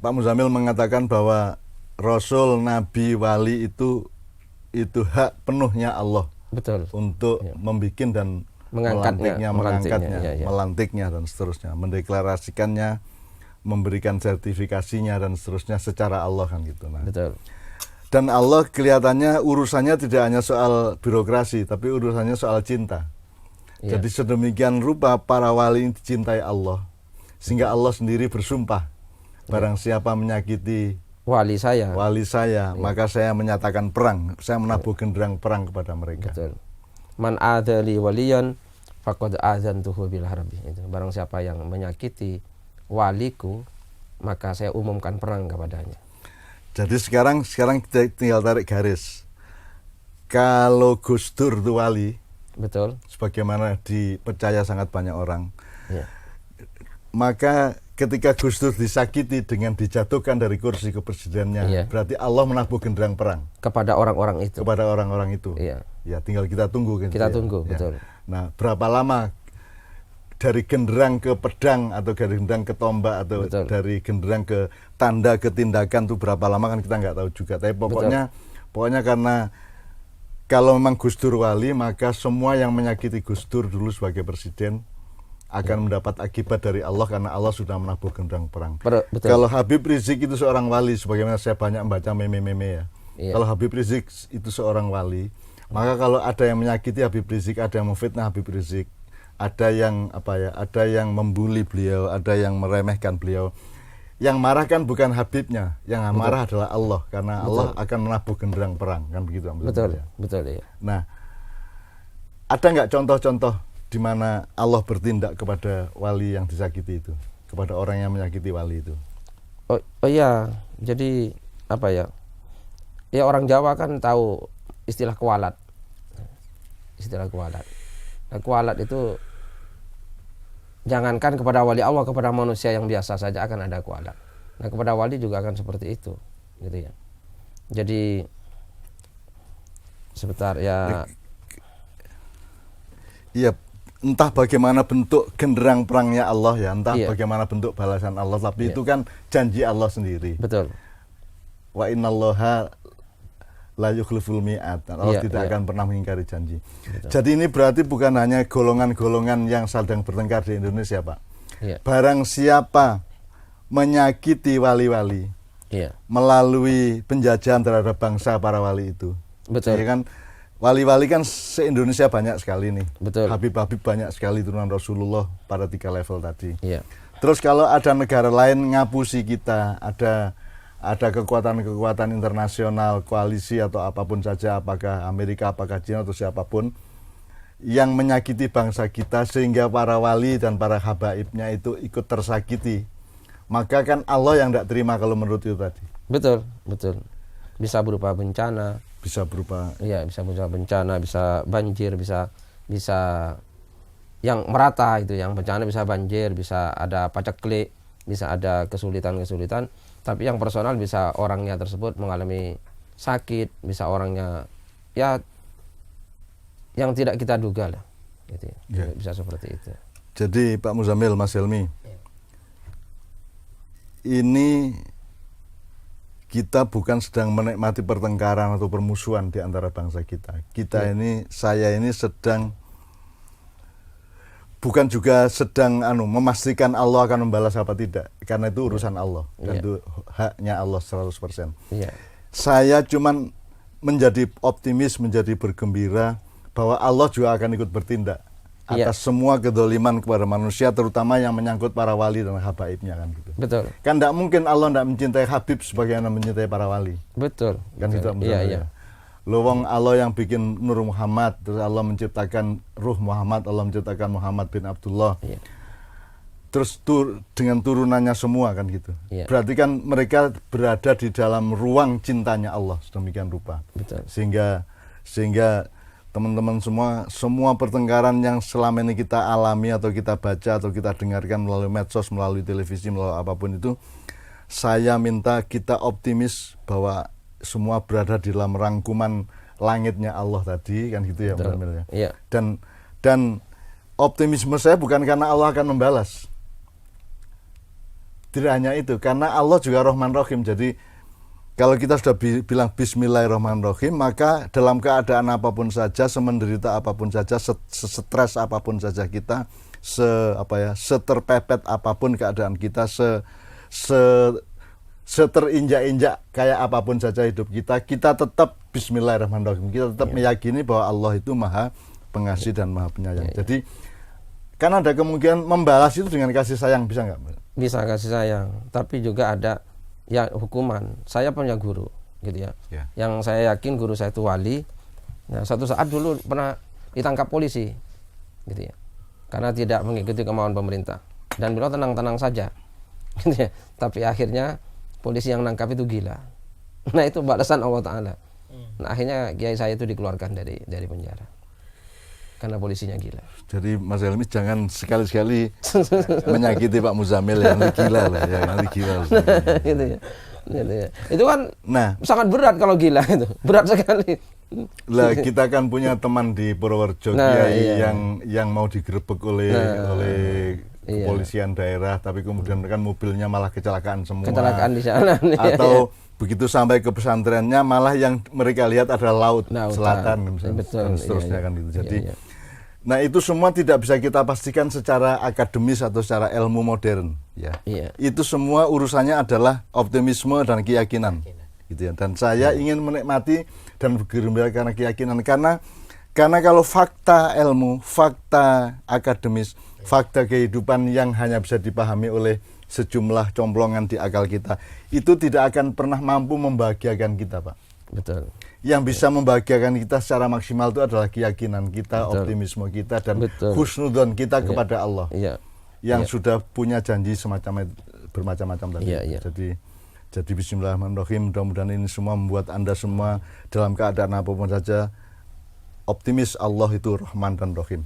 Pak Muzamil mengatakan bahwa Rasul, Nabi, Wali itu hak penuhnya Allah. Betul. Untuk Ya. membikin dan Mengangkatnya, mengangkatnya, ya. melantiknya dan seterusnya, mendeklarasikannya, memberikan sertifikasinya dan seterusnya secara Allah kan gitu. Nah, Betul. dan Allah kelihatannya urusannya tidak hanya soal birokrasi, tapi urusannya soal cinta. Ya. Jadi sedemikian rupa para wali ini dicintai Allah, sehingga Allah sendiri bersumpah, barang siapa menyakiti wali saya, maka saya menyatakan perang, saya menabuh genderang perang kepada mereka. Betul. Man adzali waliyan faqad adzantuhu bil harbi. Itu barang siapa yang menyakiti waliku, maka saya umumkan perang kepadanya. Jadi sekarang kita tinggal tarik garis. Kalau Gus Dur itu wali, betul, sebagaimana dipercaya sangat banyak orang, ya. Maka ketika Gus Dur disakiti dengan dijatuhkan dari kursi kepresidenannya, ya. Berarti Allah menabuh genderang perang kepada orang-orang itu. Ya. Ya, tinggal kita tunggu. Kita tunggu, ya. Betul. Nah, berapa lama dari genderang ke pedang atau dari genderang ke tombak atau betul. Dari genderang ke tanda ke tindakan itu berapa lama kan kita nggak tahu juga. Tapi pokoknya karena kalau memang Gus Dur wali, maka semua yang menyakiti Gus Dur dulu sebagai presiden akan mendapat akibat dari Allah karena Allah sudah menabuh genderang perang. Betul. Kalau Habib Rizik itu seorang wali, sebagaimana saya banyak membaca meme-meme ya. Kalau Habib Rizik itu seorang wali, maka kalau ada yang menyakiti Habib Rizik, ada yang memfitnah Habib Rizik, ada yang ada yang membuli beliau, ada yang meremehkan beliau. Yang marah kan bukan Habibnya, yang marah adalah Allah, karena Allah akan menabuh genderang perang, kan begitu. Betul, ya. Nah, ada nggak contoh-contoh di mana Allah bertindak kepada wali yang disakiti itu, kepada orang yang menyakiti wali itu? Oh iya, jadi apa ya? Ya orang Jawa kan tahu istilah kualat. Nah, kualat itu jangankan kepada wali Allah, kepada manusia yang biasa saja akan ada kualat. Nah, kepada wali juga akan seperti itu, gitu ya. Jadi sebentar ya. Iya, entah bagaimana bentuk genderang perangnya Allah ya, entah bagaimana bentuk balasan Allah, tapi itu kan janji Allah sendiri. Betul. Wa innallaha la yukhliful mi'ad. Allah tidak akan pernah mengingkari janji. Betul. Jadi ini berarti bukan hanya golongan-golongan yang sedang bertengkar di Indonesia, Pak. Barang siapa menyakiti wali-wali melalui penjajahan terhadap bangsa para wali itu. Betul. Ya kan, wali-wali kan se-Indonesia banyak sekali nih. Betul. Habib-habib banyak sekali turunan Rasulullah pada 3 level tadi. Terus kalau ada negara lain ngapusi kita, ada kekuatan-kekuatan internasional, koalisi atau apapun saja, apakah Amerika, apakah China atau siapapun yang menyakiti bangsa kita sehingga para wali dan para habaibnya itu ikut tersakiti, maka kan Allah yang tidak terima kalau menurut itu tadi. Betul. Bisa berupa bencana, bisa berupa bencana, bisa banjir, bisa yang merata itu, yang bencana bisa banjir, bisa ada paceklik, bisa ada kesulitan-kesulitan. Tapi yang personal bisa orangnya tersebut mengalami sakit, bisa orangnya ya yang tidak kita duga lah, gitu ya. Bisa seperti itu. Jadi Pak Muzamil, Mas Helmi, ini kita bukan sedang menikmati pertengkaran atau permusuhan di antara bangsa kita. Saya ini sedang bukan juga sedang memastikan Allah akan membalas apa tidak, karena itu urusan Allah dan itu haknya Allah 100%. Saya cuman menjadi optimis, menjadi bergembira bahwa Allah juga akan ikut bertindak atas semua kedoliman kepada manusia, terutama yang menyangkut para wali dan habaibnya, kan gitu. Betul. Kan tidak mungkin Allah tidak mencintai Habib sebagaimana mencintai para wali. Betul. Kan itu. Iya. Lowong Allah yang bikin Nur Muhammad, terus Allah menciptakan Ruh Muhammad, Allah menciptakan Muhammad bin Abdullah. Terus dengan turunannya semua, kan gitu. Berarti kan mereka berada di dalam ruang cintanya Allah sedemikian rupa. Betul. Sehingga teman-teman semua pertengkaran yang selama ini kita alami atau kita baca atau kita dengarkan melalui medsos, melalui televisi, melalui apapun itu, saya minta kita optimis bahwa semua berada di dalam rangkuman langitnya Allah tadi, kan gitu ya, Pak Emil ya. Dan optimisme saya bukan karena Allah akan membalas. Tidak hanya itu, karena Allah juga Rahman Rahim. Jadi kalau kita sudah bilang Bismillahirrahmanirrahim, maka dalam keadaan apapun saja, semenderita apapun saja, stres apapun saja kita, seterpepet apapun keadaan kita, seterinjak-injak kayak apapun saja hidup kita tetap Bismillahirrahmanirrahim. Kita tetap meyakini bahwa Allah itu Maha Pengasih dan Maha Penyayang. Jadi kan ada kemungkinan membalas itu dengan kasih sayang, bisa nggak? Bisa kasih sayang, tapi juga ada ya hukuman. Saya punya guru gitu ya. Yang saya yakin guru saya itu wali. Nah, suatu saat dulu pernah ditangkap polisi gitu ya. Karena tidak mengikuti kemauan pemerintah. Dan beliau tenang-tenang saja. Gitu ya. Tapi akhirnya polisi yang nangkap itu gila. Nah, itu balasan Allah Taala. Nah, akhirnya kiai saya itu dikeluarkan dari penjara. Karena polisinya gila. Jadi Mas Helmi jangan sekali-sekali menyakiti Pak Muzamil ya, nanti gila lah ya, nanti gila. Gitu ya. Gitu ya. Itu kan sangat berat kalau gila itu. Berat sekali. Lah kita kan punya teman di Purworejo yang mau digerebek oleh kepolisian daerah, tapi kemudian kan mobilnya malah kecelakaan semua. Kecelakaan di sana. Atau begitu sampai ke pesantrennya malah yang mereka lihat adalah laut selatan misalnya, dan seterusnya kan gitu. Jadi nah itu semua tidak bisa kita pastikan secara akademis atau secara ilmu modern ya. Itu semua urusannya adalah optimisme dan keyakinan gitu ya. Dan saya ingin menikmati dan bergembira karena keyakinan, karena kalau fakta ilmu, fakta akademis, fakta kehidupan yang hanya bisa dipahami oleh sejumlah complongan di akal kita, itu tidak akan pernah mampu membahagiakan kita, Pak. Betul. Yang bisa membahagiakan kita secara maksimal itu adalah keyakinan kita, optimisme kita, dan husnudzon kita kepada Allah yang sudah punya janji semacam bermacam-macam tadi. Jadi Bismillahirrahmanirrahim, mudah-mudahan ini semua membuat Anda semua dalam keadaan apapun saja optimis Allah itu Rahman dan Rahim.